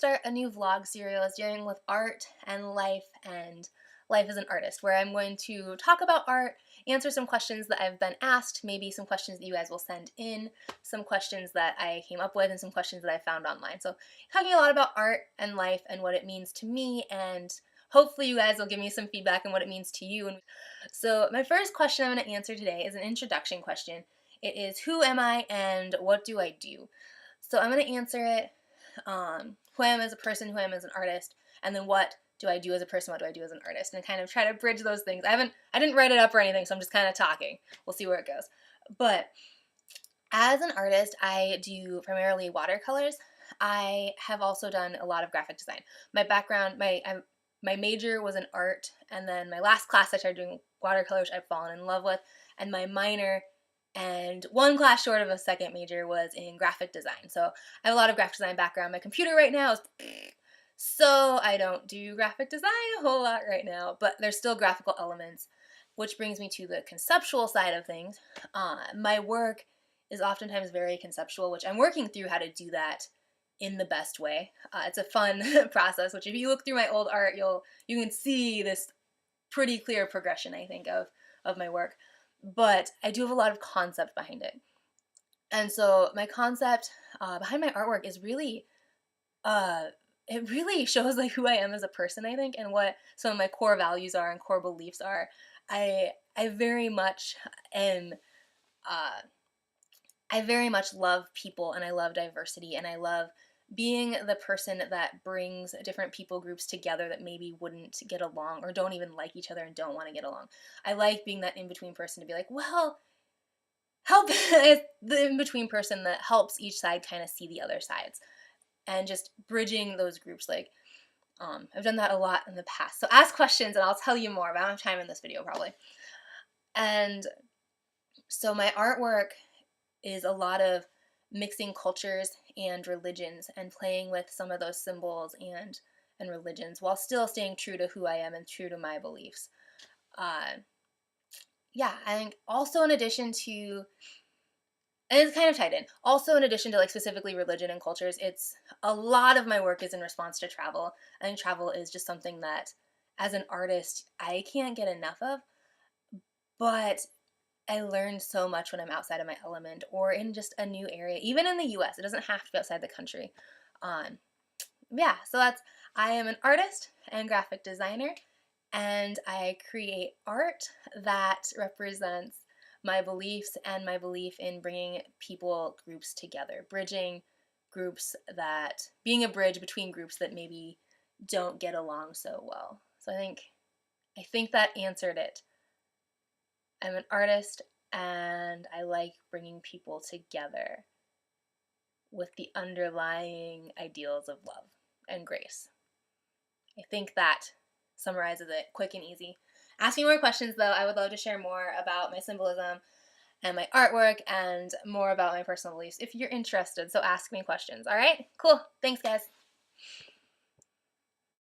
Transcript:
start a new vlog series dealing with art and life as an artist, where I'm going to talk about art, answer some questions that I've been asked, maybe some questions that you guys will send in, some questions that I came up with, and some questions that I found online. So talking a lot about art and life and what it means to me, and hopefully you guys will give me some feedback on what it means to you. So my first question I'm going to answer today is an introduction question. It is, who am I and what do I do? So I'm going to answer it, who I am as a person, who I am as an artist, and then what do I do as a person, what do I do as an artist, and kind of try to bridge those things. I didn't write it up or anything, so I'm just kind of talking. We'll see where it goes. But as an artist, I do primarily watercolors. I have also done a lot of graphic design. My background, my major was in art, and then my last class I started doing watercolors I've fallen in love with, and my minor and one class short of a second major was in graphic design. So I have a lot of graphic design background. My computer right now is so I don't do graphic design a whole lot right now, but there's still graphical elements, which brings me to the conceptual side of things. My work is oftentimes very conceptual, which I'm working through how to do that in the best way. It's a fun process, which if you look through my old art, you can see this pretty clear progression, I think, of my work. But I do have a lot of concept behind it. And so my concept behind my artwork is really, it really shows like who I am as a person, I think, and what some of my core values are and core beliefs are. I very much am, I very much love people, and I love diversity, and I love being the person that brings different people groups together that maybe wouldn't get along or don't even like each other and don't want to get along. I like being that in-between person to be like, well, help the in-between person that helps each side kind of see the other sides, and just bridging those groups. Like, I've done that a lot in the past. So ask questions and I'll tell you more, but I don't have time in this video probably. And so my artwork is a lot of mixing cultures and religions and playing with some of those symbols and religions while still staying true to who I am and true to my beliefs. Yeah, I think also in addition to, and it's kind of tied in, also in addition to like specifically religion and cultures, it's a lot of my work is in response to travel. I think travel is just something that as an artist I can't get enough of, but I learned so much when I'm outside of my element or in just a new area, even in the US. It doesn't have to be outside the country. Yeah, so I am an artist and graphic designer, and I create art that represents my beliefs and my belief in bringing people groups together, bridging groups that, being a bridge between groups that maybe don't get along so well. So I think that answered it. I'm an artist and I like bringing people together with the underlying ideals of love and grace. I think that summarizes it quick and easy. Ask me more questions though. I would love to share more about my symbolism and my artwork and more about my personal beliefs if you're interested. So ask me questions. All right? Cool. Thanks, guys.